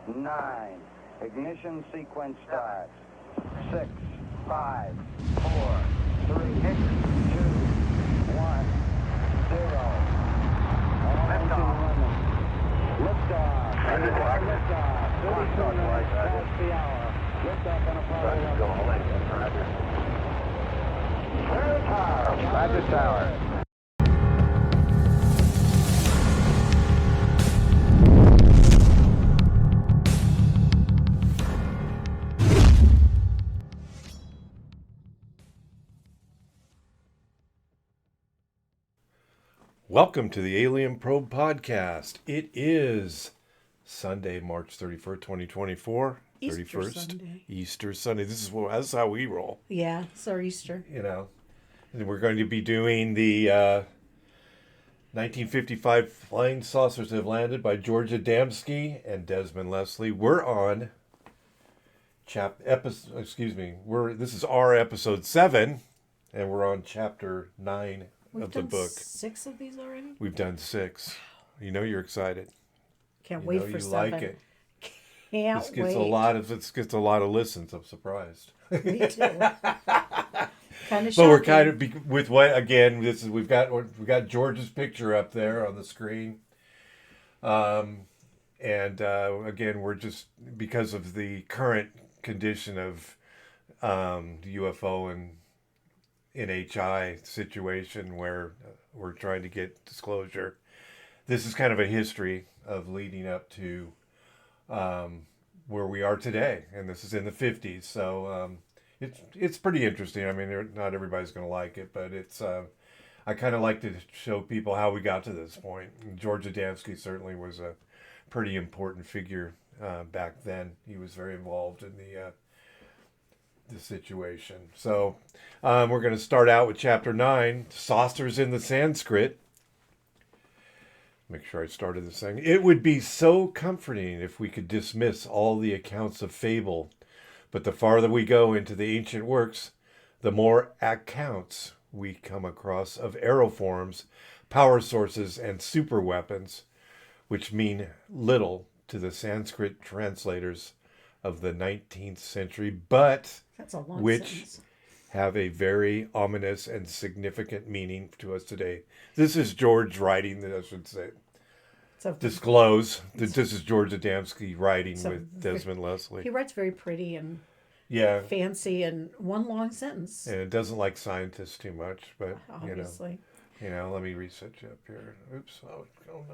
9. Ignition sequence starts. 6, 5, 4, 3, 2, 1, 0. Liftoff. Liftoff. 32 minutes past the hour. Liftoff on Apollo 11. Roger, Tower. Welcome to the Alien Probe Podcast. It is Sunday, March 31st, 2024. Easter 31st. Sunday. Easter Sunday. This is how we roll. Yeah, it's our Easter. You know, and we're going to be doing the 1955 Flying Saucers Have Landed by George Adamskis and Desmond Leslie. We're on this is our episode 7, and we're on chapter 9 of the book. 6 of these already? We've done 6. You know you're excited. Can't You wait know for you 7. like it. Can't This gets wait. this gets a lot of listens. I'm surprised. Me too. Kind of shocking. But we're kind of with what again? We've got George's picture up there on the screen, and again we're just because of the current condition of the UFO and NHI situation where we're trying to get disclosure. This is kind of a history of leading up to where we are today, and this is in the 50s. So it's pretty interesting. I mean, not everybody's going to like it, but it's I kind of like to show people how we got to this point. And George Adamskis certainly was a pretty important figure back then. He was very involved in the situation. So we're going to start out with chapter 9, Saucers in the Sanskrit. Make sure I started this thing. It would be so comforting if we could dismiss all the accounts of fable, but the farther we go into the ancient works, the more accounts we come across of aeroforms, power sources, and super weapons, which mean little to the Sanskrit translators of the 19th century, but That's a long which sentence. have a very ominous and significant meaning to us today. This is George writing, I should say. Disclose that this is George Adamski writing with Desmond Leslie. He writes very pretty and fancy and one long sentence. And it doesn't like scientists too much, but obviously. Let me reset you up here. Oops.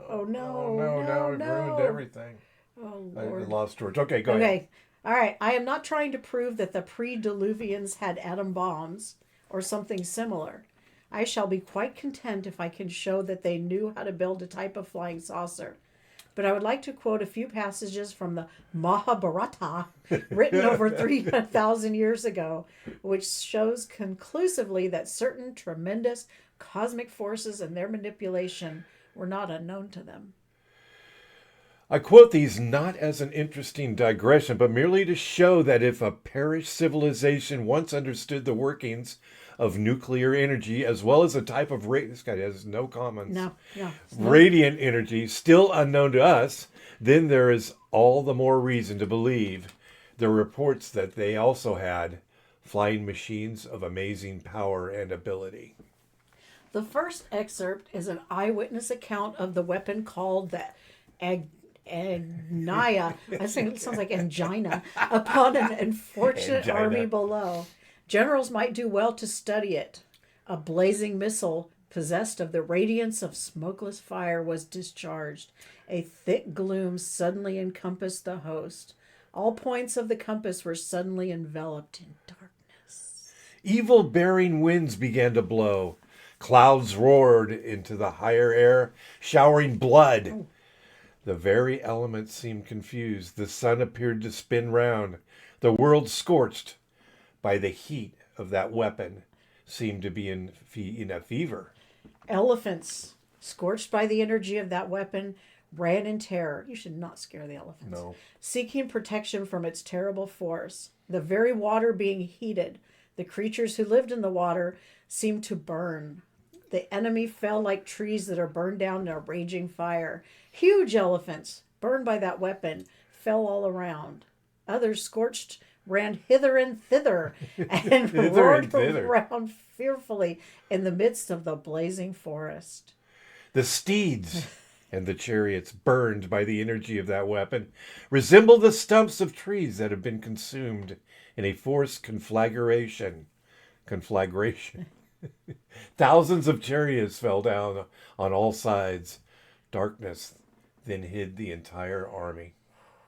Oh no. We've ruined everything. Oh Lord. I lost George. Okay, go ahead. Okay. All right. I am not trying to prove that the pre-Diluvians had atom bombs or something similar. I shall be quite content if I can show that they knew how to build a type of flying saucer. But I would like to quote a few passages from the Mahabharata, written over 3,000 years ago, which shows conclusively that certain tremendous cosmic forces and their manipulation were not unknown to them. I quote these not as an interesting digression, but merely to show that if a perished civilization once understood the workings of nuclear energy, as well as a type of this guy has no comments. No. Radiant energy, still unknown to us, then there is all the more reason to believe the reports that they also had flying machines of amazing power and ability. The first excerpt is an eyewitness account of the weapon called the Agnia. I think it sounds like angina upon an unfortunate army below. Generals might do well to study it. A blazing missile, possessed of the radiance of smokeless fire, was discharged. A thick gloom suddenly encompassed the host. All points of the compass were suddenly enveloped in darkness. Evil-bearing winds began to blow. Clouds roared into the higher air, showering blood. Oh. The very elements seemed confused. The sun appeared to spin round. The world, scorched by the heat of that weapon, seemed to be in a fever. Elephants, scorched by the energy of that weapon, ran in terror. You should not scare the elephants. No. Seeking protection from its terrible force. The very water being heated, the creatures who lived in the water seemed to burn. The enemy fell like trees that are burned down in a raging fire. Huge elephants, burned by that weapon, fell all around. Others, scorched, ran hither and thither and Hither roared and thither. around fearfully in the midst of the blazing forest. The steeds and the chariots, burned by the energy of that weapon, resemble the stumps of trees that have been consumed in a forced conflagration. Thousands of chariots fell down on all sides. Darkness then hid the entire army.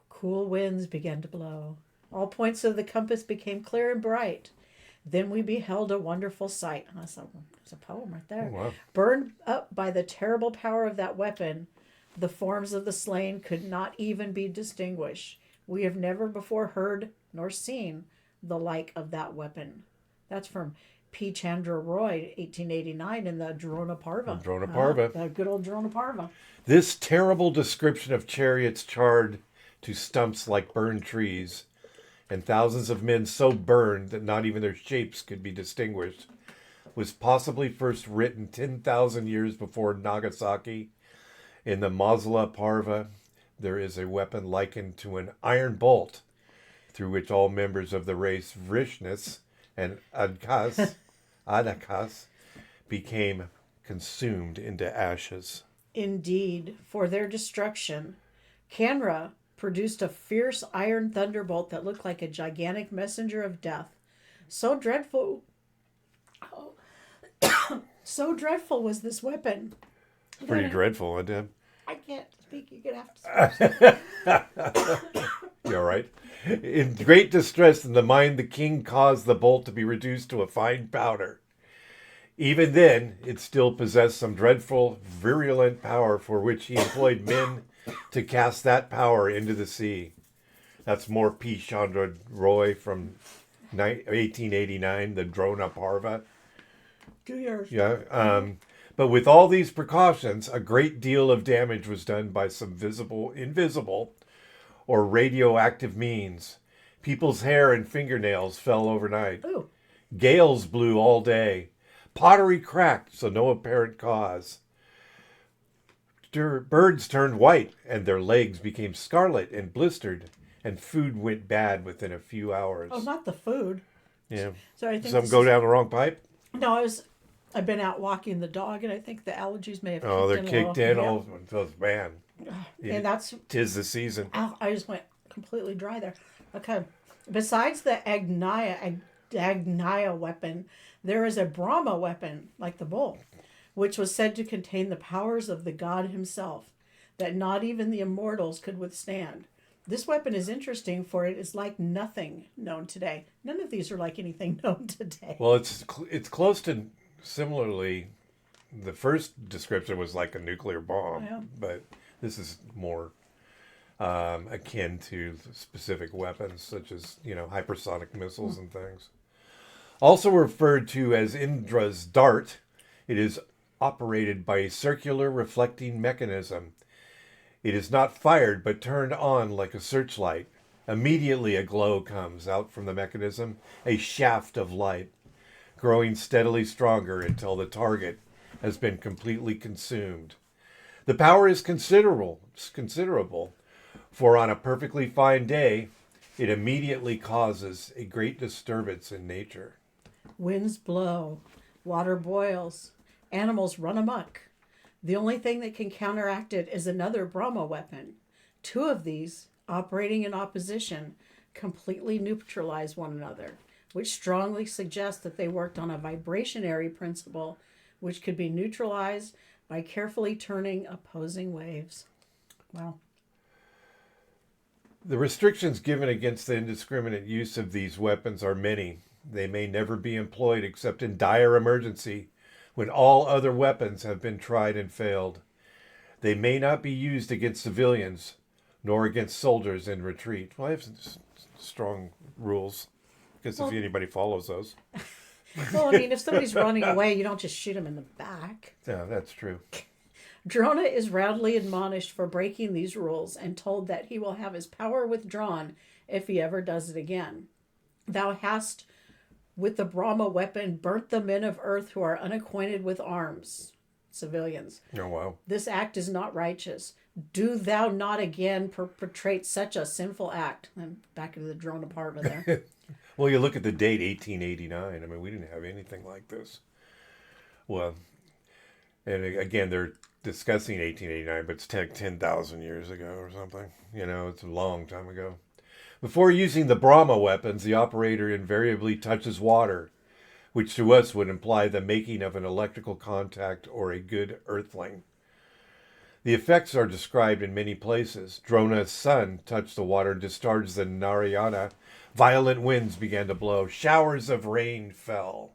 Cool winds began to blow. All points of the compass became clear and bright. Then we beheld a wonderful sight. That's a poem right there. Oh, wow. Burned up by the terrible power of that weapon, the forms of the slain could not even be distinguished. We have never before heard nor seen the like of that weapon. That's from P. Chandra Roy, 1889, in the Drona Parva. Drona Parva. The good old Drona Parva. This terrible description of chariots charred to stumps like burned trees, and thousands of men so burned that not even their shapes could be distinguished, was possibly first written 10,000 years before Nagasaki. In the Masala Parva, there is a weapon likened to an iron bolt, through which all members of the race Vrishnis and Adakas became consumed into ashes. Indeed, for their destruction, Canra produced a fierce iron thunderbolt that looked like a gigantic messenger of death. So dreadful was this weapon. It's pretty dreadful, isn't it? I can't speak. You're going to have to You all right? In great distress in the mind, the king caused the bolt to be reduced to a fine powder. Even then, it still possessed some dreadful, virulent power, for which he employed men to cast that power into the sea. That's more P. Chandra Roy from 1889, the Drona Parva. 2 years. Yeah. But with all these precautions, a great deal of damage was done by some invisible, or radioactive means. People's hair and fingernails fell overnight. Ooh. Gales blew all day. Pottery cracked, so no apparent cause. Birds turned white, and their legs became scarlet and blistered, and food went bad within a few hours. Oh, not the food. Yeah. So I think Some go down the wrong pipe? No, I've been out walking the dog, and I think the allergies may have Oh, they're kicked in. Yeah. Oh, man. And that's... 'Tis the season. I just went completely dry there. Okay. Besides the Agnaya weapon, there is a Brahma weapon, like the bull, which was said to contain the powers of the god himself, that not even the immortals could withstand. This weapon is interesting, for it is like nothing known today. None of these are like anything known today. Well, it's close to, similarly, the first description was like a nuclear bomb, Yeah. but this is more akin to specific weapons, such as, hypersonic missiles and things. Also referred to as Indra's dart, it is operated by a circular reflecting mechanism. It is not fired, but turned on like a searchlight. Immediately a glow comes out from the mechanism, a shaft of light, growing steadily stronger until the target has been completely consumed. The power is considerable, for on a perfectly fine day, it immediately causes a great disturbance in nature. Winds blow, water boils, animals run amok. The only thing that can counteract it is another Brahma weapon. Two of these, operating in opposition, completely neutralize one another, which strongly suggests that they worked on a vibrationary principle which could be neutralized by carefully turning opposing waves. Wow. The restrictions given against the indiscriminate use of these weapons are many. They may never be employed except in dire emergency, when all other weapons have been tried and failed. They may not be used against civilians, nor against soldiers in retreat. Well, I have some strong rules, because if anybody follows those. Well, I mean, if somebody's running away, you don't just shoot them in the back. Yeah, that's true. Drona is roundly admonished for breaking these rules and told that he will have his power withdrawn if he ever does it again. Thou hast, with the Brahma weapon, burnt the men of earth who are unacquainted with arms, civilians. Oh, wow. This act is not righteous, Do thou not again perpetrate such a sinful act. I'm back into the drone apartment there. Well, you look at the date, 1889. I mean, we didn't have anything like this. Well, and again, they're discussing 1889, but it's 10,000 years ago or something. You know, it's a long time ago. Before using the Brahma weapons, the operator invariably touches water, which to us would imply the making of an electrical contact or a good earthling. The effects are described in many places. Drona's son touched the water and discharged the Narayana. Violent winds began to blow. Showers of rain fell.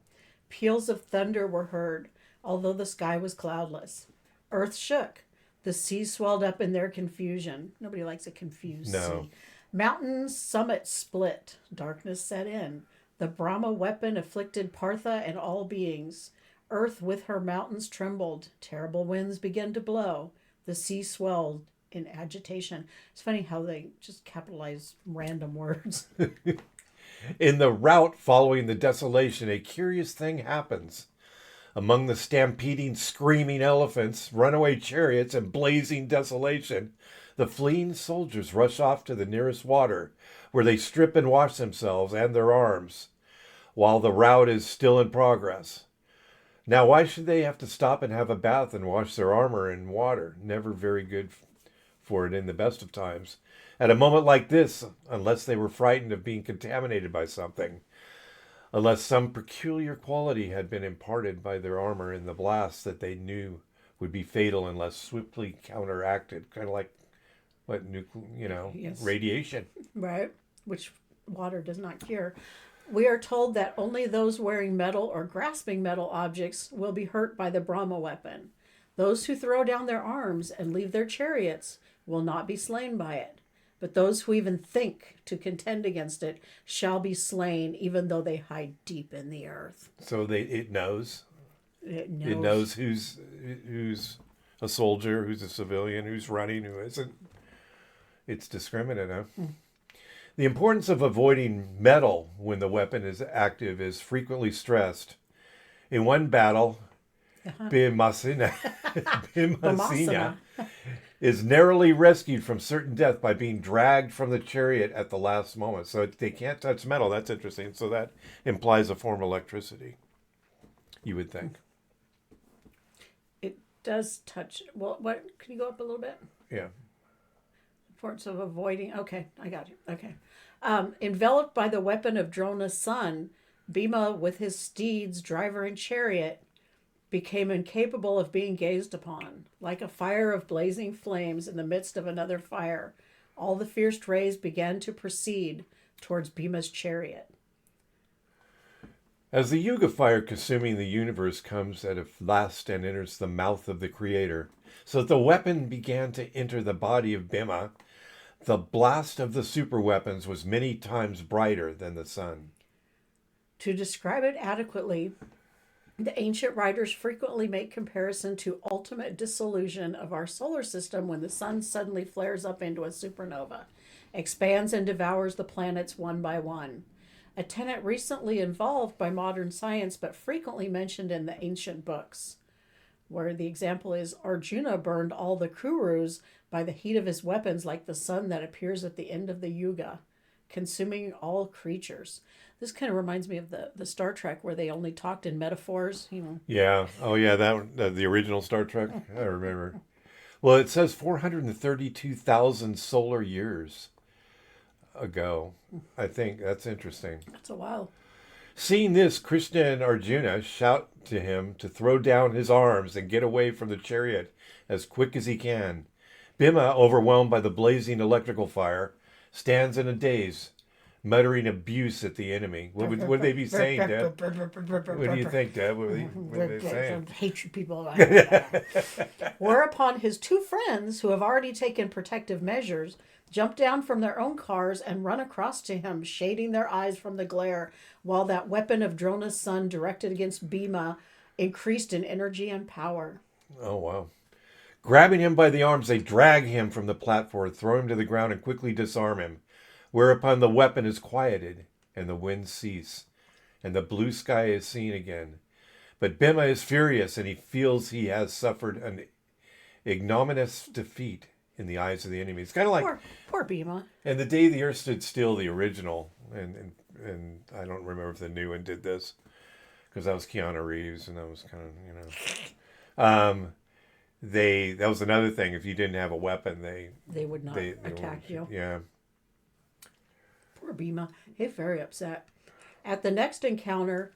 Peals of thunder were heard, although the sky was cloudless. Earth shook. The sea swelled up in their confusion. Nobody likes a confused sea. Mountains' summits split. Darkness set in. The Brahma weapon afflicted Partha and all beings. Earth with her mountains trembled. Terrible winds began to blow. The sea swelled in agitation. It's funny how they just capitalize random words. In the rout following the desolation, a curious thing happens. Among the stampeding, screaming elephants, runaway chariots, and blazing desolation, the fleeing soldiers rush off to the nearest water, where they strip and wash themselves and their arms, while the rout is still in progress. Now, why should they have to stop and have a bath and wash their armor in water? Never very good for it in the best of times. At a moment like this, unless they were frightened of being contaminated by something, unless some peculiar quality had been imparted by their armor in the blast that they knew would be fatal unless swiftly counteracted, kind of like Yes. radiation. Right, which water does not cure. We are told that only those wearing metal or grasping metal objects will be hurt by the Brahma weapon. Those who throw down their arms and leave their chariots will not be slain by it. But those who even think to contend against it shall be slain, even though they hide deep in the earth. So it knows. It knows. It knows who's a soldier, who's a civilian, who's running, who isn't. It's discriminate, huh? The importance of avoiding metal when the weapon is active is frequently stressed. In one battle, Bhimasena is narrowly rescued from certain death by being dragged from the chariot at the last moment. So they can't touch metal. That's interesting. So that implies a form of electricity, you would think. It does touch. Well, what? Can you go up a little bit? Yeah. Importance of avoiding. Okay, I got you. Okay. Enveloped by the weapon of Drona's son, Bhima, with his steeds, driver, and chariot, became incapable of being gazed upon. Like a fire of blazing flames in the midst of another fire, all the fierce rays began to proceed towards Bhima's chariot. As the Yuga fire consuming the universe comes at last and enters the mouth of the Creator, so that the weapon began to enter the body of Bhima, the blast of the super weapons was many times brighter than the sun. To describe it adequately, the ancient writers frequently make comparison to ultimate dissolution of our solar system when the sun suddenly flares up into a supernova, expands and devours the planets one by one. A tenet recently evolved by modern science but frequently mentioned in the ancient books, where the example is Arjuna burned all the Kurus by the heat of his weapons like the sun that appears at the end of the Yuga, consuming all creatures. This kind of reminds me of the Star Trek where they only talked in metaphors, Yeah. Oh, yeah, the original Star Trek. I remember. Well, it says 432,000 solar years ago. I think that's interesting. That's a while. Seeing this, Krishna and Arjuna shout to him to throw down his arms and get away from the chariot as quick as he can. Bhima, overwhelmed by the blazing electrical fire, stands in a daze, muttering abuse at the enemy. What would they be saying, Dad? What do you think, Dad? What are they saying? Hate you people. Whereupon his two friends, who have already taken protective measures, jump down from their own cars and run across to him, shading their eyes from the glare, while that weapon of Drona's son directed against Bhima increased in energy and power. Oh, wow. Grabbing him by the arms, they drag him from the platform, throw him to the ground, and quickly disarm him. Whereupon the weapon is quieted, and the winds cease, and the blue sky is seen again. But Bhima is furious, and he feels he has suffered an ignominious defeat. in the eyes of the enemy. It's kind of like Poor Bhima. and the Day the Earth Stood Still, the original, and I don't remember if the new one did this because that was Keanu Reeves, and that was kind of that was another thing. If you didn't have a weapon, they would not attack you. Yeah. Poor Bhima. He's very upset. At the next encounter,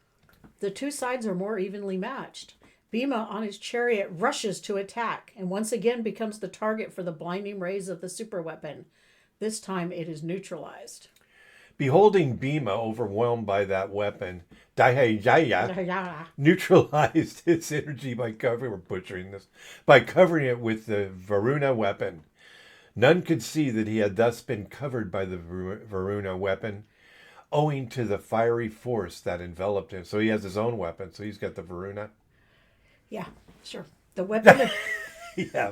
the two sides are more evenly matched. Bhima on his chariot rushes to attack and once again becomes the target for the blinding rays of the superweapon. This time it is neutralized. Beholding Bhima overwhelmed by that weapon, Dayajaya neutralized its energy by covering it with the Varuna weapon. None could see that he had thus been covered by the Varuna weapon, owing to the fiery force that enveloped him. So he has his own weapon. So he's got the Varuna. Yeah, sure. The weapon. Yeah.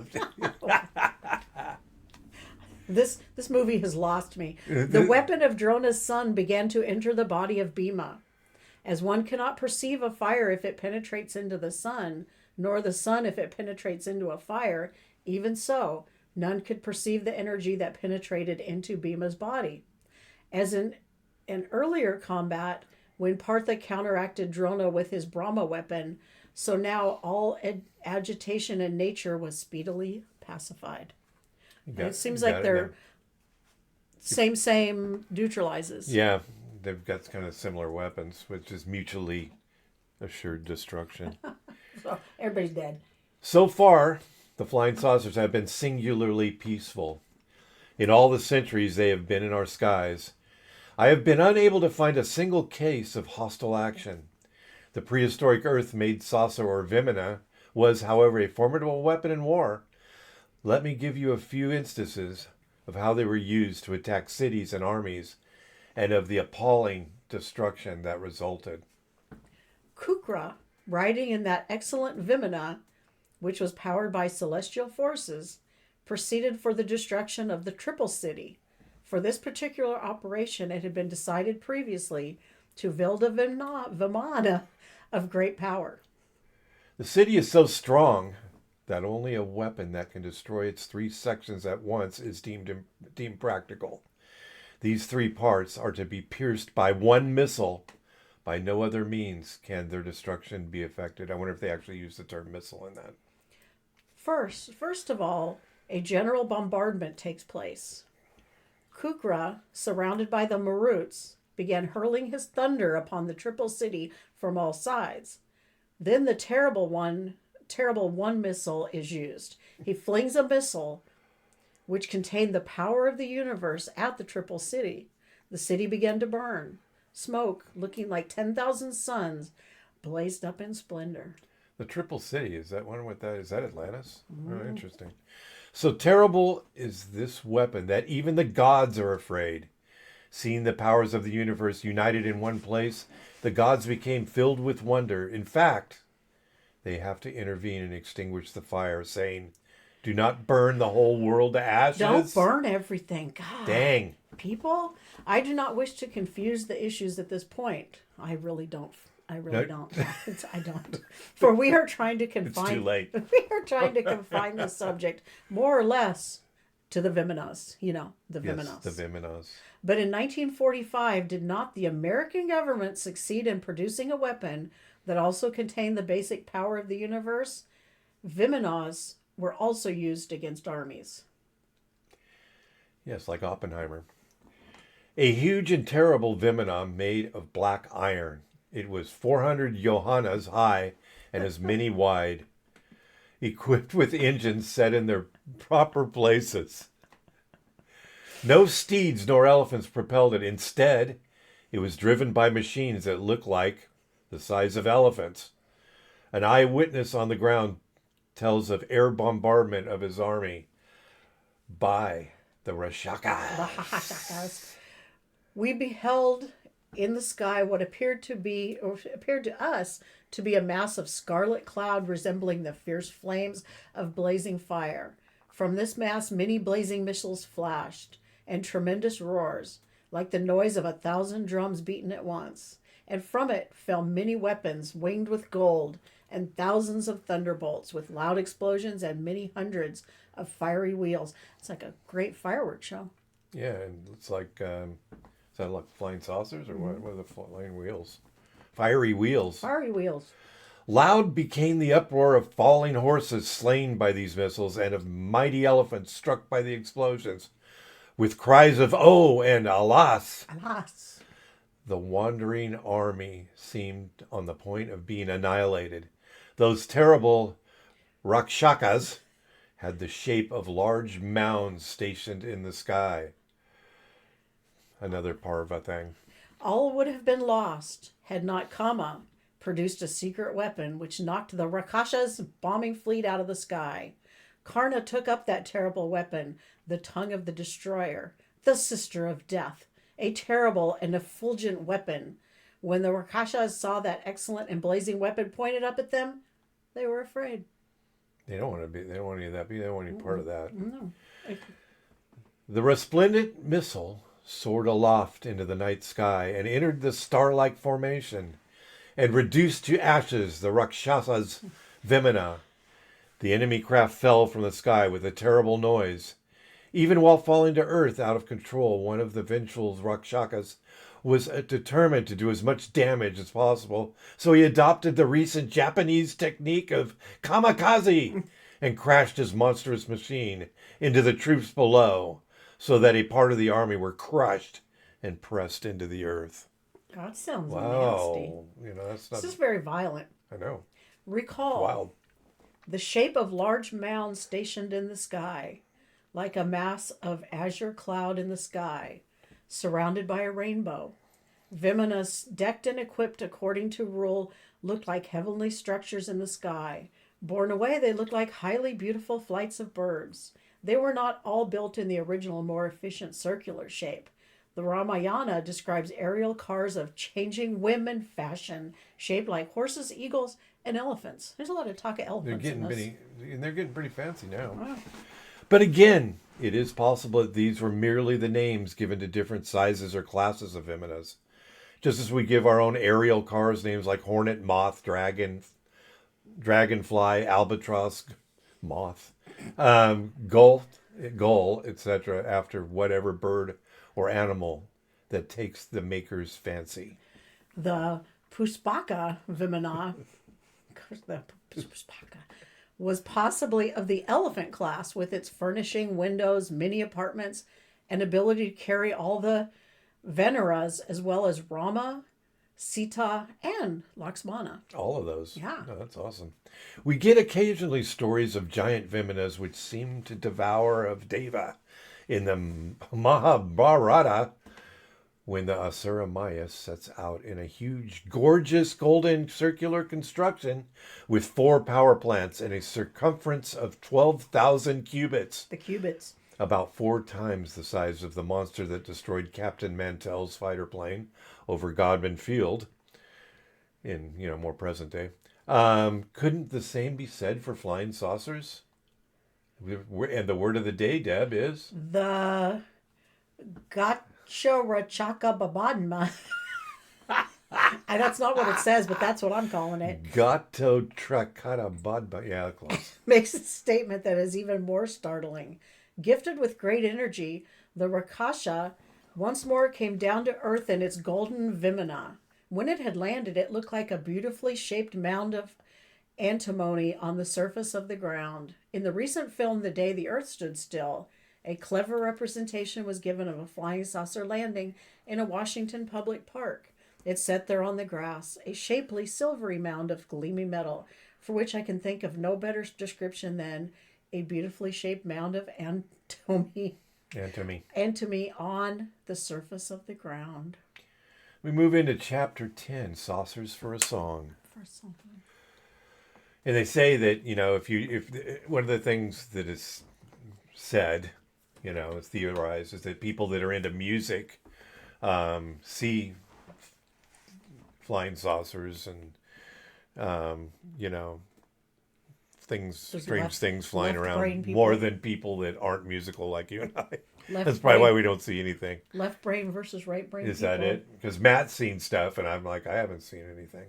This movie has lost me. The weapon of Drona's son began to enter the body of Bhima. As one cannot perceive a fire if it penetrates into the sun, nor the sun if it penetrates into a fire, even so, none could perceive the energy that penetrated into Bhima's body. As in an earlier combat, when Partha counteracted Drona with his Brahma weapon, so now all agitation in nature was speedily pacified. It seems like they're same neutralizes. Yeah, they've got kind of similar weapons, which is mutually assured destruction. So everybody's dead. So far, the flying saucers have been singularly peaceful. In all the centuries they have been in our skies, I have been unable to find a single case of hostile action. The prehistoric Earth-made saucer or vimana was, however, a formidable weapon in war. Let me give you a few instances of how they were used to attack cities and armies, and of the appalling destruction that resulted. Kukra, riding in that excellent Vimana, which was powered by celestial forces, proceeded for the destruction of the Triple City. For this particular operation, it had been decided previously to build a Vimana of great power. The city is so strong that only a weapon that can destroy its three sections at once is deemed practical. These three parts are to be pierced by one missile. By no other means can their destruction be effected. I wonder if they actually use the term missile in that. First of all, a general bombardment takes place. Kukra, surrounded by the Maruts, began hurling his thunder upon the Triple City from all sides. Then the terrible one missile is used. He flings a missile which contained the power of the universe at the Triple City. The city began to burn. Smoke, looking like 10,000 suns, blazed up in splendor. The Triple City, is that one with that? Is that Atlantis? Oh, interesting. So terrible is this weapon that even the gods are afraid. Seeing the powers of the universe united in one place, the gods became filled with wonder. In fact, they have to intervene and extinguish the fire, saying, "Do not burn the whole world to ashes." Don't burn everything. God. Dang. People, I do not wish to confuse the issues at this point. I really don't. I don't. For we are trying to confine. It's too late. We are trying to confine the subject more or less to the Vimanas. The Vimanas. Yes, the Vimanas. But in 1945, did not the American government succeed in producing a weapon that also contained the basic power of the universe? Vimanas were also used against armies. Yes, like Oppenheimer. A huge and terrible Vimana made of black iron. It was 400 yohanas high and as many wide, equipped with engines set in their proper places. No steeds nor elephants propelled it. Instead, it was driven by machines that looked like the size of elephants. An eyewitness on the ground tells of air bombardment of his army by the Rashakas. We beheld in the sky what appeared to us to be a mass of scarlet cloud resembling the fierce flames of blazing fire. From this mass, many blazing missiles flashed, and tremendous roars, like the noise of 1,000 drums beaten at once. And from it fell many weapons winged with gold, and thousands of thunderbolts with loud explosions and many hundreds of fiery wheels. It's like a great fireworks show. Yeah, and it's like, is that like flying saucers or what? What are the flying wheels? Fiery wheels. Fiery wheels. Loud became the uproar of falling horses slain by these missiles and of mighty elephants struck by the explosions. With cries of "Oh!" and "Alas!" Alas. the wandering army seemed on the point of being annihilated. Those terrible Rakshakas had the shape of large mounds stationed in the sky. Another Parva thing. All would have been lost had not Kama produced a secret weapon which knocked the Rakshasas' bombing fleet out of the sky. Karna took up that terrible weapon, the tongue of the destroyer, the sister of death, a terrible and effulgent weapon. When the Rakshasas saw that excellent and blazing weapon pointed up at them, they were afraid. They don't want to be. They don't want any of that. They don't want any part of that. No. The resplendent missile soared aloft into the night sky and entered the star-like formation and reduced to ashes the Rakshasas' Vimana. The enemy craft fell from the sky with a terrible noise. Even while falling to earth out of control, one of the vengeful Rakshasas was determined to do as much damage as possible, so he adopted the recent Japanese technique of kamikaze and crashed his monstrous machine into the troops below, so that a part of the army were crushed and pressed into the earth. God, sounds nasty. Wow. That's not... This is very violent. I know. Recall Wild. the shape of large mounds stationed in the sky, like a mass of azure cloud in the sky, surrounded by a rainbow. Vimanas, decked and equipped according to rule, looked like heavenly structures in the sky. Borne away, they looked like highly beautiful flights of birds. They were not all built in the original, more efficient circular shape. The Ramayana describes aerial cars of changing whim and fashion, shaped like horses, eagles, and elephants. There's a lot of talk of elephants in this. They're getting pretty fancy now. Wow. But again, it is possible that these were merely the names given to different sizes or classes of Vimanas. Just as we give our own aerial cars names like Hornet, Moth, Dragon, Dragonfly, Albatross, Moth, Gull, etc., after whatever bird or animal that takes the maker's fancy. The Puspaka Vimana, the Puspaka, was possibly of the elephant class with its furnishing, windows, mini apartments, and ability to carry all the Veneras as well as Rama, Sita, and Lakshmana. All of those. Yeah. Oh, that's awesome. We get occasionally stories of giant Vimanas which seem to devour of Deva. In the Mahabharata, when the Asura Maya sets out in a huge, gorgeous, golden circular construction with 4 power plants and a circumference of 12,000 cubits. The cubits. About 4 times the size of the monster that destroyed Captain Mantell's fighter plane over Godman Field in, more present day. Couldn't the same be said for flying saucers? And the word of the day, Deb, is? The Gachorachaka Babadma. And that's not what it says, but that's what I'm calling it. Gato Trakata Badba. Yeah, close. Makes a statement that is even more startling. Gifted with great energy, the Rakasha once more came down to earth in its golden Vimana. When it had landed, it looked like a beautifully shaped mound of antimony on the surface of the ground. In the recent film, The Day the Earth Stood Still, a clever representation was given of a flying saucer landing in a Washington public park. It sat there on the grass, a shapely, silvery mound of gleaming metal, for which I can think of no better description than a beautifully shaped mound of antimony on the surface of the ground. We move into chapter 10, Saucers for a Song. For something. And they say that, if one of the things that is said, is theorized, is that people that are into music see flying saucers and, strange things flying around more than people that aren't musical like you and I. That's probably why we don't see anything. Left brain versus right brain. Is that it? Because Matt's seen stuff, and I'm like, I haven't seen anything.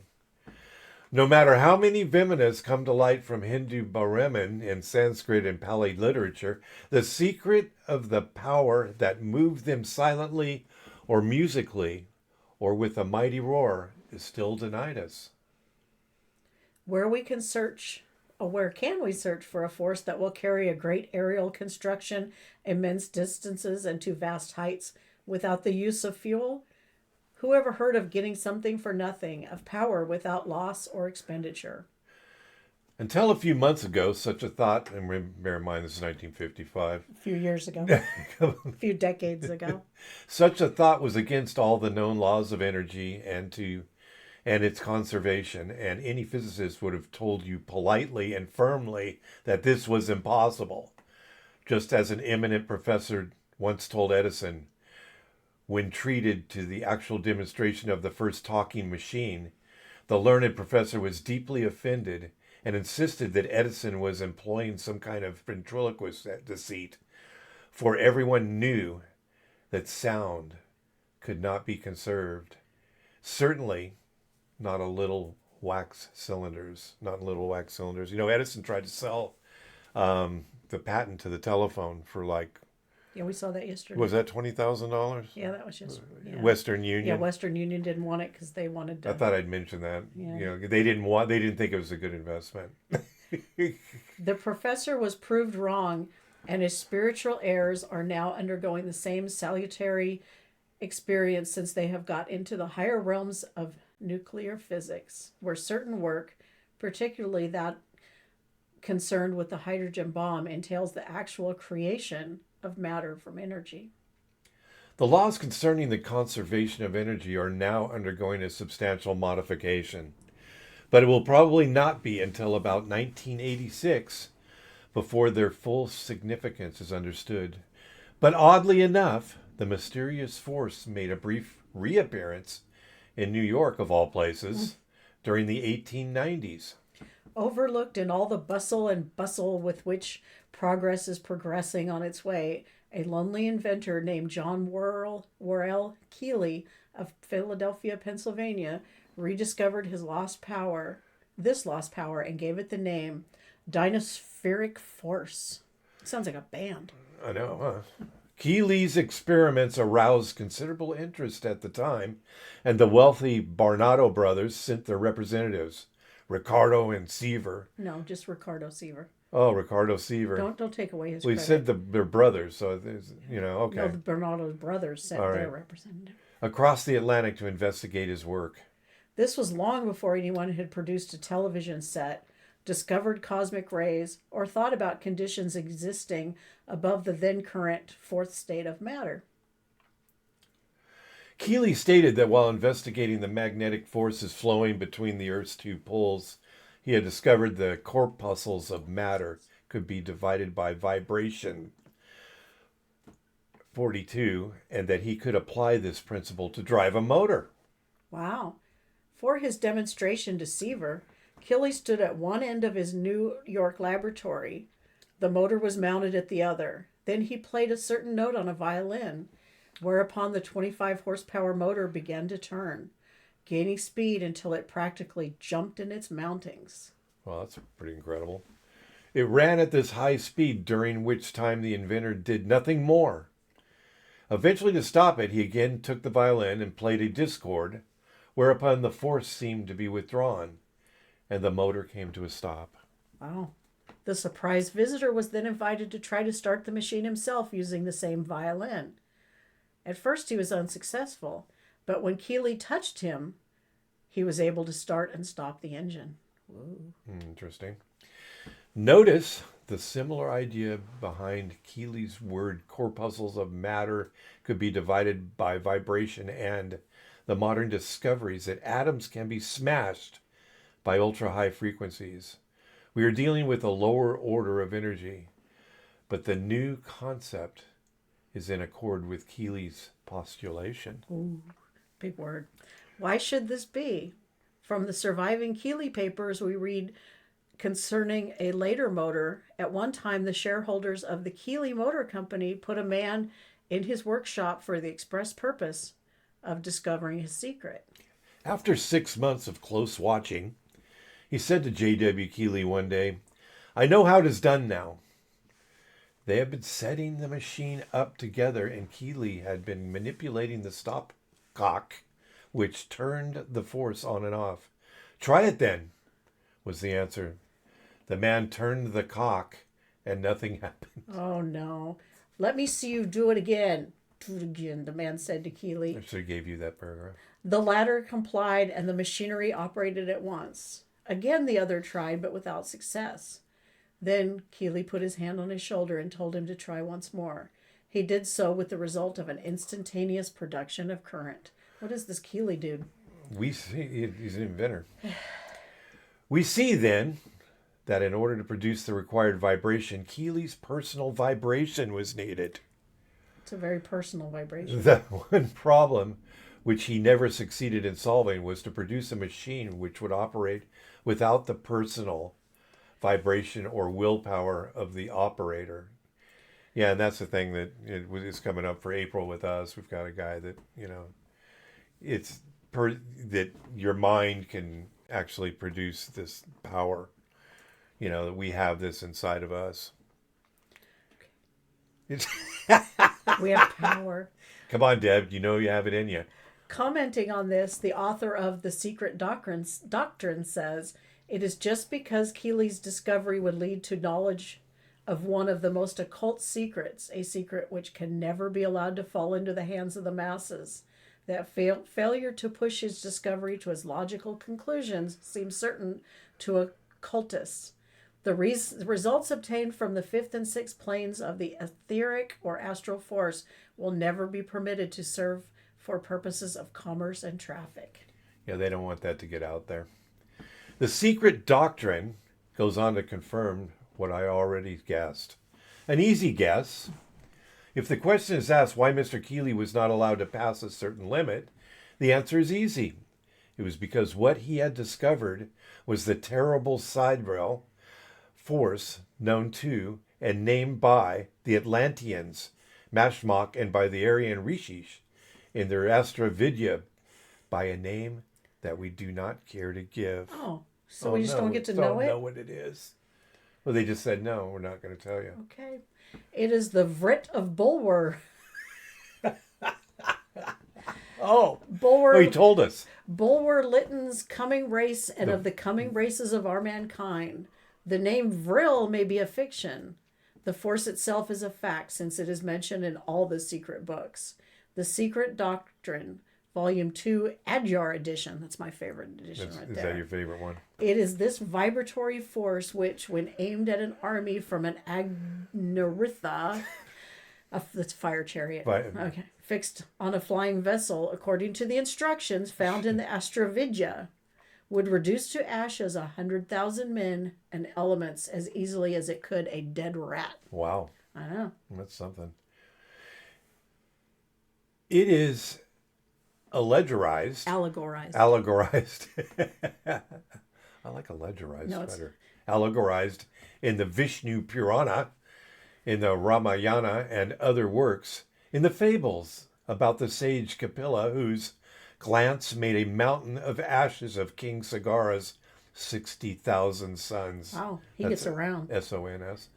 No matter how many Vimanas come to light from Hindu Brahmin in Sanskrit and Pali literature, the secret of the power that moved them silently or musically or with a mighty roar is still denied us. Where can we search for a force that will carry a great aerial construction immense distances and to vast heights without the use of fuel? Who ever heard of getting something for nothing, of power without loss or expenditure? Until a few months ago, such a thought, and bear in mind this is 1955, A few years ago, a few decades ago. such a thought was against all the known laws of energy and its conservation, and any physicist would have told you politely and firmly that this was impossible. Just as an eminent professor once told Edison, when treated to the actual demonstration of the first talking machine, the learned professor was deeply offended and insisted that Edison was employing some kind of ventriloquist deceit, for everyone knew that sound could not be conserved. Certainly not little wax cylinders. You know, Edison tried to sell the patent to the telephone for like, Yeah, we saw that yesterday. was that $20,000? Yeah, that was just Western Union. Yeah, Western Union didn't want it because they wanted to. I thought I'd mention that. Yeah. You know, they didn't think it was a good investment. The professor was proved wrong, and his spiritual heirs are now undergoing the same salutary experience since they have got into the higher realms of nuclear physics, where certain work, particularly that concerned with the hydrogen bomb, entails the actual creation of matter from energy. The laws concerning the conservation of energy are now undergoing a substantial modification, but it will probably not be until about 1986 before their full significance is understood. But oddly enough, the mysterious force made a brief reappearance in New York, of all places, during the 1890s. Overlooked in all the bustle and bustle with which progress is progressing on its way, a lonely inventor named John Worrell Keely of Philadelphia, Pennsylvania, rediscovered this lost power, and gave it the name Dynaspheric Force. Sounds like a band. I know, huh? Keely's experiments aroused considerable interest at the time, and the wealthy Barnado brothers sent their representatives, Ricardo and Seaver. No, just Ricardo Seaver. Oh, Ricardo Seaver. Don't take away his We credit. said they're brothers, so there's, okay. No, the Bernardo brothers sent All their right. representative. Across the Atlantic to investigate his work. This was long before anyone had produced a television set, discovered cosmic rays, or thought about conditions existing above the then current fourth state of matter. Keely stated that while investigating the magnetic forces flowing between the Earth's two poles, he had discovered the corpuscles of matter could be divided by vibration, 42, and that he could apply this principle to drive a motor. Wow. For his demonstration to Seaver, Keely stood at one end of his New York laboratory. The motor was mounted at the other. Then he played a certain note on a violin, whereupon the 25 horsepower motor began to turn, gaining speed until it practically jumped in its mountings. Well, that's pretty incredible. It ran at this high speed, during which time the inventor did nothing more. Eventually, to stop it, he again took the violin and played a discord, whereupon the force seemed to be withdrawn, and the motor came to a stop. Wow. The surprise visitor was then invited to try to start the machine himself using the same violin. At first he was unsuccessful, but when Keely touched him, he was able to start and stop the engine. Whoa. Interesting. Notice the similar idea behind Keely's word corpuscles of matter could be divided by vibration, and the modern discoveries that atoms can be smashed by ultra-high frequencies. We are dealing with a lower order of energy, but the new concept is in accord with Keely's postulation. Ooh, big word. Why should this be? From the surviving Keely papers, we read concerning a later motor. At one time, the shareholders of the Keely Motor Company put a man in his workshop for the express purpose of discovering his secret. After 6 months of close watching, He said to J.W. Keeley one day, "I know how it is done now." They had been setting the machine up together, and Keeley had been manipulating the stopcock, which turned the force on and off. "Try it then," was the answer. The man turned the cock, and nothing happened. Oh, no. "Let me see you do it again." "Do it again," the man said to Keeley. I should have gave you that paragraph. The latter complied, and the machinery operated at once. Again the other tried, but without success. Then Keeley put his hand on his shoulder and told him to try once more. He did so, with the result of an instantaneous production of current. What is this Keeley dude? We see he's an inventor. We see then that in order to produce the required vibration, Keeley's personal vibration was needed. It's a very personal vibration. The one problem which he never succeeded in solving was to produce a machine which would operate without the personal vibration or willpower of the operator. Yeah, and that's the thing that is coming up for April with us. We've got a guy that, that your mind can actually produce this power. That we have this inside of us. We have power. Come on, Deb, you have it in you. Commenting on this, the author of The Secret Doctrine says, "It is just because Keeley's discovery would lead to knowledge of one of the most occult secrets, a secret which can never be allowed to fall into the hands of the masses, that failure to push his discovery to its logical conclusions seems certain to occultists. The results obtained from the fifth and sixth planes of the etheric or astral force will never be permitted to serve for purposes of commerce and traffic." Yeah, they don't want that to get out there. The Secret Doctrine goes on to confirm what I already guessed. An easy guess. If the question is asked why Mr. Keeley was not allowed to pass a certain limit, the answer is easy. It was because what he had discovered was the terrible sidereal force known to and named by the Atlanteans, Mashmok, and by the Aryan Rishis in their Astravidya by a name that we do not care to give. Oh, so we just don't get to know it? Don't know what it is. Well, they just said, no, we're not going to tell you. Okay. It is the Vrit of Bulwer. Bulwer. He told us. Bulwer Lytton's coming race and of the coming races of our mankind. The name Vril may be a fiction. The force itself is a fact, since it is mentioned in all the secret books. The Secret Doctrine, Volume 2, Adyar edition. That's my favorite edition right there. Is that your favorite one? It is this vibratory force which, when aimed at an army from an Agnaritha, that's fire chariot, fixed on a flying vessel, according to the instructions found in the Astravidya, would reduce to ashes 100,000 men and elements as easily as it could a dead rat. Wow. I know. That's something. It is allegorized. Allegorized. I like allegorized better. Allegorized in the Vishnu Purana, in the Ramayana, and other works, in the fables about the sage Kapila, whose glance made a mountain of ashes of King Sagara's 60,000 sons. Wow, he gets around. S-O-N-S.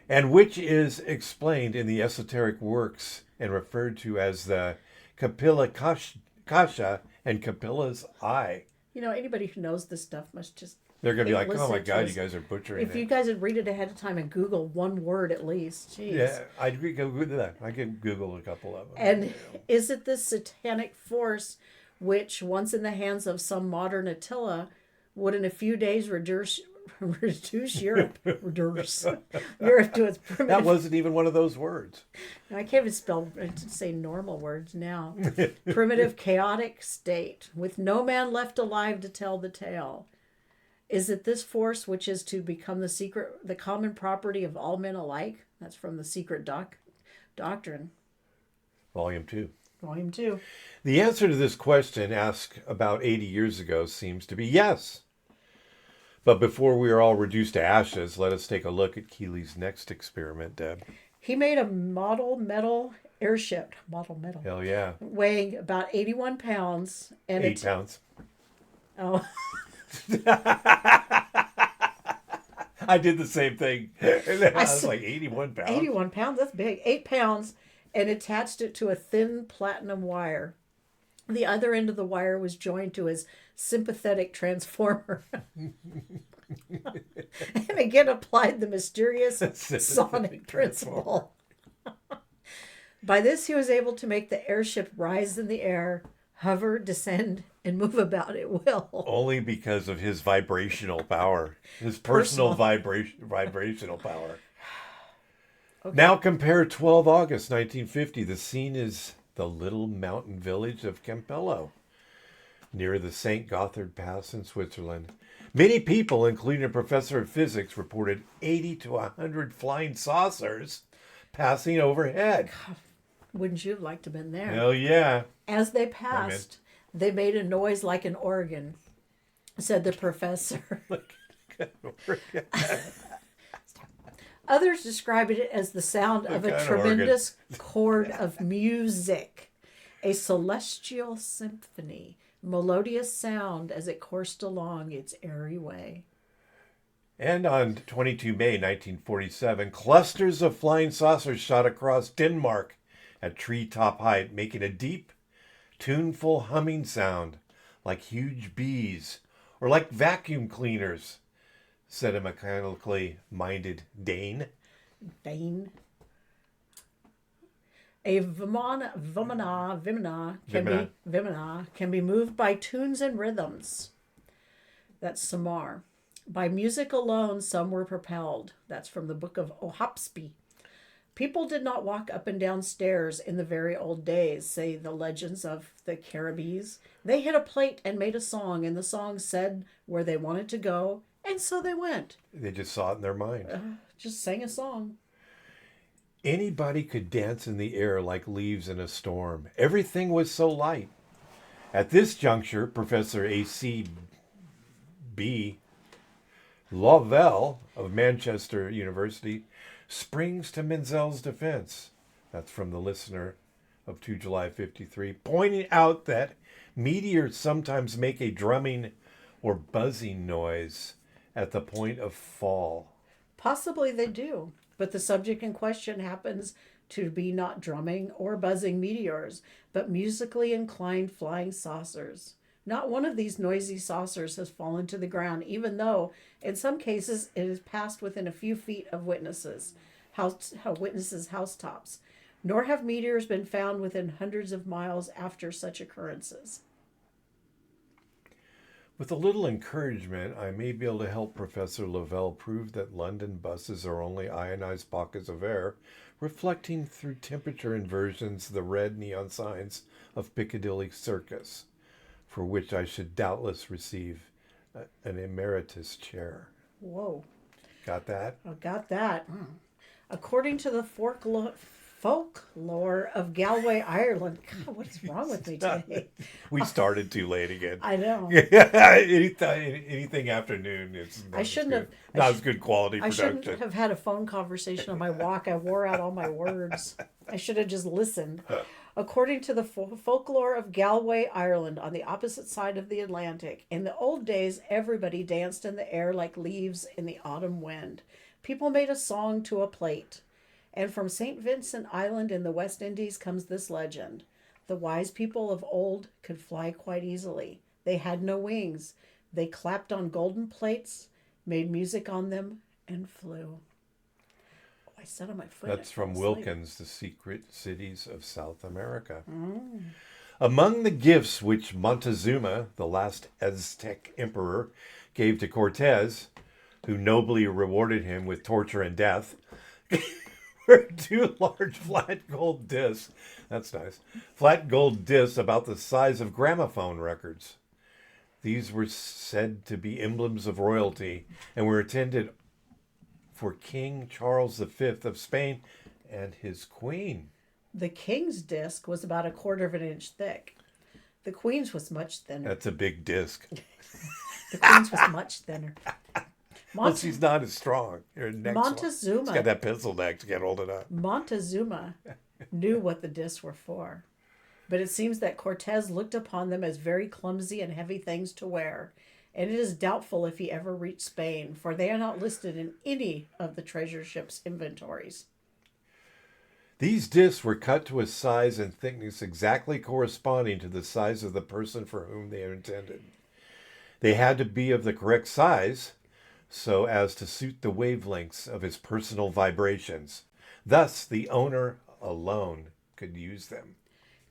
And which is explained in the esoteric works and referred to as the Kapila Kasha and Kapila's eye. Anybody who knows this stuff must just... They're going to be like, oh my God, you guys are butchering it. If you guys would read it ahead of time and Google one word at least. Jeez. Yeah, I'd go Google that. I could Google a couple of them. And is it this satanic force which, once in the hands of some modern Attila, would in a few days reduce Europe to its primitive... That wasn't even one of those words. I can't even say normal words now. Primitive, chaotic state, with no man left alive to tell the tale. Is it this force which is to become the common property of all men alike? That's from the Secret Doctrine. Volume 2. Volume 2. The answer to this question, asked about 80 years ago, seems to be yes. But before we are all reduced to ashes, let us take a look at Keeley's next experiment, Deb. He made a model metal airship. Model metal. Hell yeah. Weighing about 81 pounds. And 8 pounds. Oh. I did the same thing. And then I was like, 81 pounds. 81 pounds, that's big. 8 pounds, and attached it to a thin platinum wire. The other end of the wire was joined to his sympathetic transformer. And again applied the mysterious sonic principle. By this, he was able to make the airship rise in the air, hover, descend, and move about at will. Only because of his vibrational power. His personal vibrational power. Okay. Now compare 12 August 1950. The scene is the little mountain village of Campello, near the St. Gothard Pass in Switzerland. Many people, including a professor of physics, reported 80 to 100 flying saucers passing overhead. God, wouldn't you have liked to have been there? Hell yeah. As they passed, they made a noise like an organ, said the professor. Others described it as the sound of a tremendous chord of music, a celestial symphony, melodious sound as it coursed along its airy way. And on 22 May 1947, clusters of flying saucers shot across Denmark at treetop height, making a deep, tuneful humming sound like huge bees or like vacuum cleaners, said a mechanically minded Dane. A vimana can be moved by tunes and rhythms. That's Samar. By music alone, some were propelled. That's from the book of Ohapspi. People did not walk up and down stairs in the very old days, say the legends of the Caribbees. They hit a plate and made a song, and the song said where they wanted to go, and so they went. They just saw it in their mind. Just sang a song. Anybody could dance in the air like leaves in a storm. Everything was so light. At this juncture, Professor A.C.B. Lovell of Manchester University springs to Menzel's defense. That's from the Listener of 2 July 53, pointing out that meteors sometimes make a drumming or buzzing noise at the point of fall. Possibly they do, but the subject in question happens to be not drumming or buzzing meteors, but musically inclined flying saucers. Not one of these noisy saucers has fallen to the ground, even though, in some cases, it has passed within a few feet of witnesses' housetops. Nor have meteors been found within hundreds of miles after such occurrences. With a little encouragement, I may be able to help Professor Lovell prove that London buses are only ionized pockets of air, reflecting through temperature inversions the red neon signs of Piccadilly Circus, for which I should doubtless receive an emeritus chair. Whoa. Got that? I got that. According to the folklore of Galway, Ireland. God, what is wrong with me today? We started too late again. I know. Anything afternoon is not as good quality production. I shouldn't have had a phone conversation on my walk. I wore out all my words. I should have just listened. According to the folklore of Galway, Ireland, on the opposite side of the Atlantic, in the old days, everybody danced in the air like leaves in the autumn wind. People made a song to a plate. And from St. Vincent Island in the West Indies comes this legend. The wise people of old could fly quite easily. They had no wings. They clapped on golden plates, made music on them, and flew. I sat on my foot. That's from Wilkins, The Secret Cities of South America. Among the gifts which Montezuma, the last Aztec emperor, gave to Cortez, who nobly rewarded him with torture and death, were 2 large flat gold discs. That's nice. Flat gold discs about the size of gramophone records. These were said to be emblems of royalty and were intended for King Charles V of Spain and his queen. The king's disc was about 1/4 of an inch thick. The queen's was much thinner. That's a big disc. The queen's was much thinner. Well, she's not as strong. Montezuma. She's got that pencil neck to get hold of that. Montezuma knew what the discs were for. But it seems that Cortez looked upon them as very clumsy and heavy things to wear. and it is doubtful if he ever reached Spain, for they are not listed in any of the treasure ship's inventories. These discs were cut to a size and thickness exactly corresponding to the size of the person for whom they are intended. They had to be of the correct size so as to suit the wavelengths of his personal vibrations. Thus, the owner alone could use them.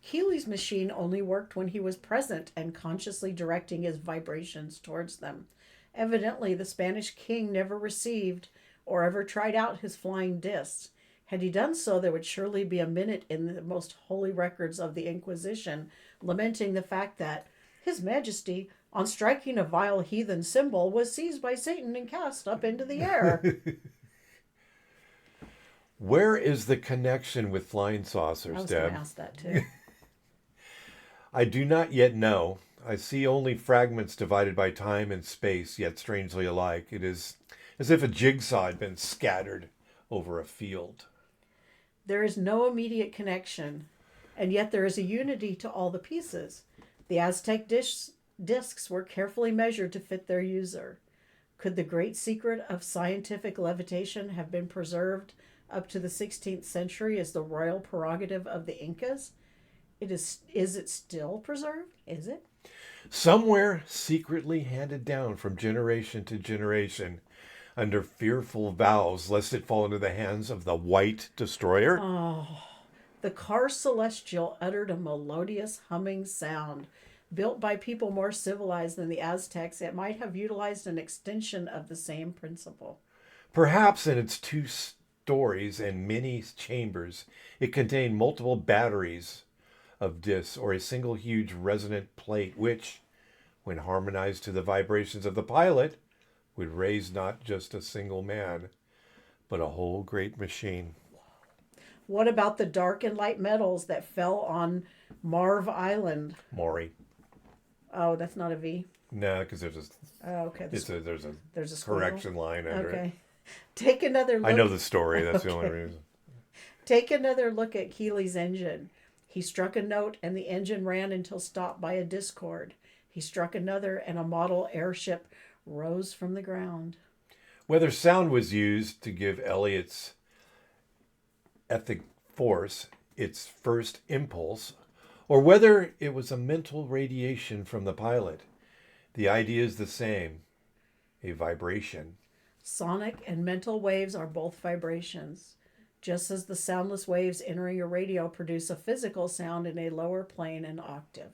Keely's machine only worked when he was present and consciously directing his vibrations towards them. Evidently, the Spanish king never received or ever tried out his flying discs. Had he done so, there would surely be a minute in the most holy records of the Inquisition lamenting the fact that His Majesty, on striking a vile heathen symbol, was seized by Satan and cast up into the air. Where is the connection with flying I saucers, was going Deb? to ask that too. I do not yet know. I see only fragments divided by time and space, yet strangely alike. It is as if a jigsaw had been scattered over a field. There is no immediate connection, and yet there is a unity to all the pieces. The Aztec discs were carefully measured to fit their user. Could the great secret of scientific levitation have been preserved up to the 16th century as the royal prerogative of the Incas? Is it still preserved? Is it? Somewhere secretly handed down from generation to generation under fearful vows lest it fall into the hands of the white destroyer. Oh, the car celestial uttered a melodious humming sound. Built by people more civilized than the Aztecs, it might have utilized an extension of the same principle. Perhaps in its 2 stories and many chambers, it contained multiple batteries of discs or a single huge resonant plate which, when harmonized to the vibrations of the pilot, would raise not just a single man, but a whole great machine. What about the dark and light metals that fell on Marv Island? Maury. Oh, that's not a V. No, because there's a Oh, okay. there's a squiggle. correction line under Okay. it. Take another look. I know the story. That's the only Okay. reason. Take another look at Keely's engine. He struck a note and the engine ran until stopped by a discord. He struck another and a model airship rose from the ground. Whether sound was used to give Elliot's ethic force its first impulse, or whether it was a mental radiation from the pilot, the idea is the same, a vibration. Sonic and mental waves are both vibrations. Just as the soundless waves entering a radio produce a physical sound in a lower plane and octave.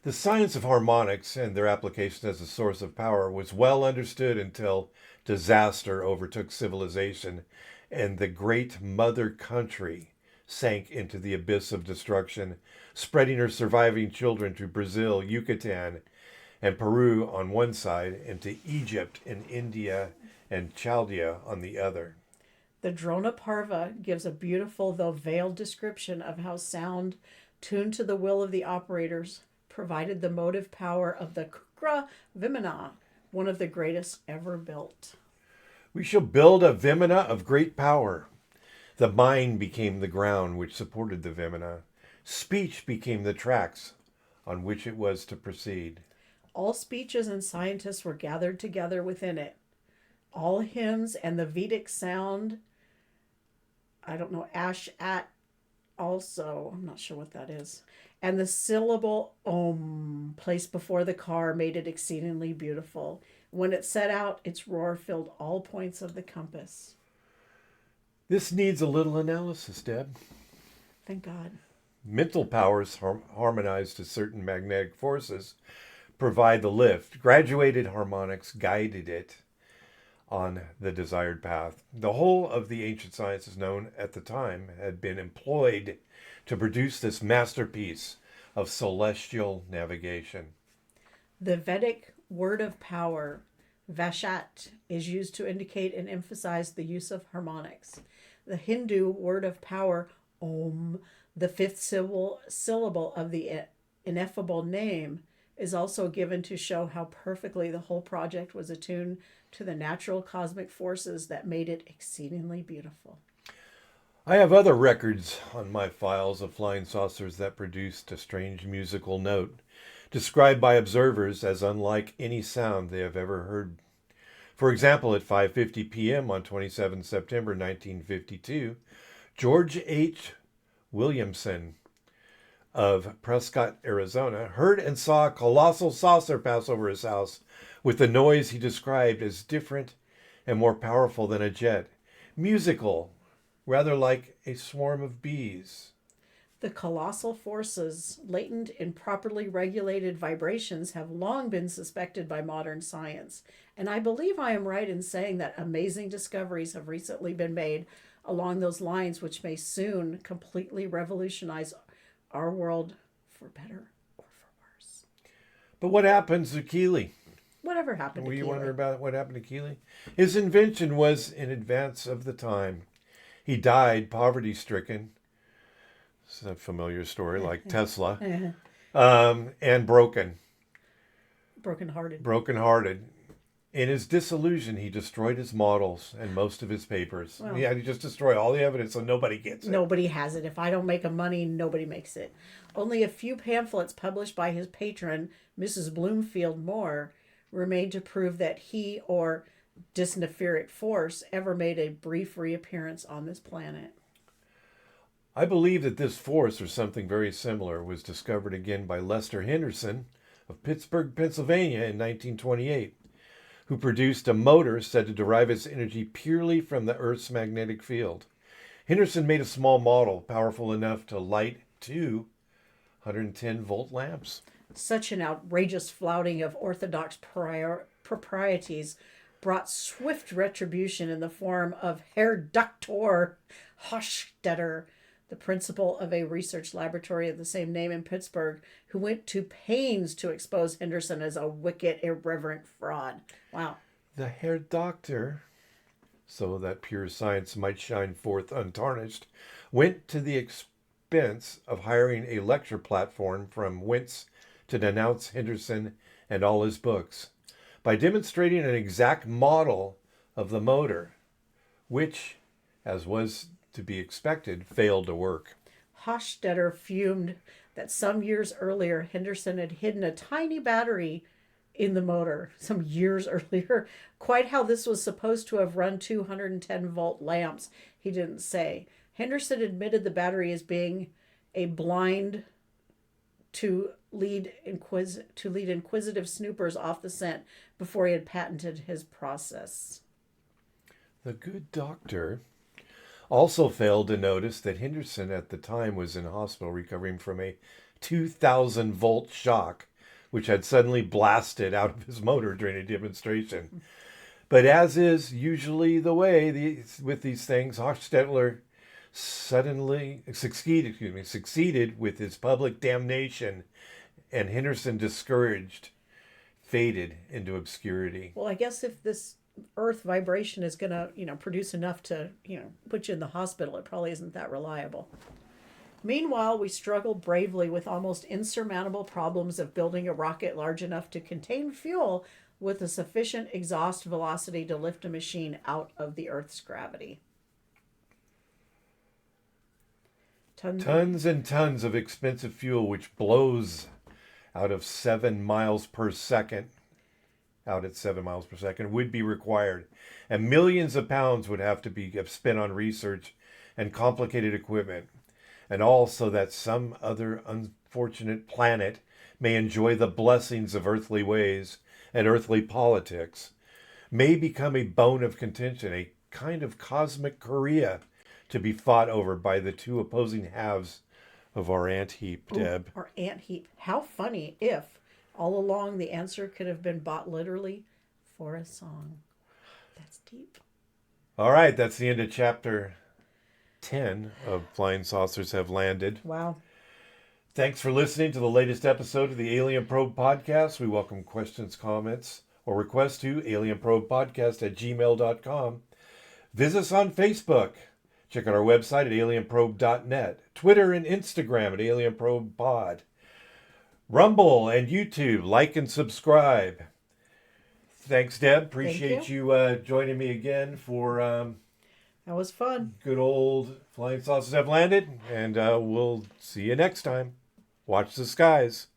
The science of harmonics and their application as a source of power was well understood until disaster overtook civilization and the great mother country sank into the abyss of destruction, spreading her surviving children to Brazil, Yucatan, and Peru on one side, and to Egypt and India and Chaldea on the other. The Drona Parva gives a beautiful though veiled description of how sound, tuned to the will of the operators, provided the motive power of the Kukra Vimana, one of the greatest ever built. We shall build a Vimana of great power. The mind became the ground which supported the Vimana. Speech became the tracks on which it was to proceed. All speeches and scientists were gathered together within it. All hymns and the Vedic sound, ash at also, I'm not sure what that is. And the syllable Om placed before the car made it exceedingly beautiful. When it set out, its roar filled all points of the compass. This needs a little analysis, Deb. Thank God. Mental powers harmonized to certain magnetic forces provide the lift. Graduated harmonics guided it on the desired path. The whole of the ancient sciences known at the time had been employed to produce this masterpiece of celestial navigation. The Vedic word of power, Vashat, is used to indicate and emphasize the use of harmonics. The Hindu word of power, Om, the fifth syllable of the ineffable name, is also given to show how perfectly the whole project was attuned to the natural cosmic forces that made it exceedingly beautiful. I have other records on my files of flying saucers that produced a strange musical note, described by observers as unlike any sound they have ever heard. For example, at 5:50 p.m. on 27 September 1952, George H. Williamson of Prescott, Arizona, heard and saw a colossal saucer pass over his house with a noise he described as different and more powerful than a jet. Musical, rather like a swarm of bees. The colossal forces latent in properly regulated vibrations have long been suspected by modern science, and I believe I am right in saying that amazing discoveries have recently been made along those lines which may soon completely revolutionize our world for better or for worse. But what happens to Keeley? Whatever happened to Were you Keeley? wondering about what happened to Keeley? His invention was in advance of the time. He died poverty-stricken. It's a familiar story, like Tesla. And broken. Broken-hearted. Broken-hearted. In his disillusion, he destroyed his models and most of his papers. Well, He had to just destroy all the evidence so nobody gets it. Nobody has it. If I don't make a money, nobody makes it. Only a few pamphlets published by his patron, Mrs. Bloomfield Moore, remain to prove that he or disneferic force ever made a brief reappearance on this planet. I believe that this force, or something very similar, was discovered again by Lester Henderson of Pittsburgh, Pennsylvania in 1928, who produced a motor said to derive its energy purely from the Earth's magnetic field. Henderson made a small model powerful enough to light two 110-volt lamps. Such an outrageous flouting of orthodox proprieties brought swift retribution in the form of Herr Dr. Hochstetter, the principal of a research laboratory of the same name in Pittsburgh, who went to pains to expose Henderson as a wicked, irreverent fraud. Wow. The Herr Doctor, so that pure science might shine forth untarnished, went to the expense of hiring a lecture platform from whence to denounce Henderson and all his books by demonstrating an exact model of the motor, which, as was to be expected, failed to work. Hochstetter fumed that some years earlier Henderson had hidden a tiny battery in the motor. Some years earlier. Quite how this was supposed to have run 210-volt lamps, he didn't say. Henderson admitted the battery as being a blind to lead inquisitive snoopers off the scent before he had patented his process. The good doctor also failed to notice that Henderson at the time was in hospital recovering from a 2,000-volt shock, which had suddenly blasted out of his motor during a demonstration. But as is usually the way with these things, Hochstetler suddenly succeeded with his public damnation, and Henderson, discouraged, faded into obscurity. Well, I guess if this earth vibration is going to, produce enough to, put you in the hospital, it probably isn't that reliable. Meanwhile, we struggle bravely with almost insurmountable problems of building a rocket large enough to contain fuel with a sufficient exhaust velocity to lift a machine out of the Earth's gravity. Tons and tons of expensive fuel which blows out at 7 miles per second would be required, and millions of pounds would have to be spent on research and complicated equipment, and all so that some other unfortunate planet may enjoy the blessings of earthly ways and earthly politics, may become a bone of contention, a kind of cosmic Korea to be fought over by the two opposing halves of our ant heap, Deb. Our ant heap. How funny if all along the answer could have been bought literally for a song. That's deep. All right, that's the end of chapter 10 of Flying Saucers Have Landed. Wow. Thanks for listening to the latest episode of the Alien Probe Podcast. We welcome questions, comments, or requests to alienprobepodcast@gmail.com. Visit us on Facebook. Check out our website at alienprobe.net. Twitter and Instagram at alienprobepod. Rumble and YouTube. Like and subscribe. Thanks, Deb. Appreciate you joining me again for That was fun. Good old flying saucers have landed, and we'll see you next time. Watch the skies.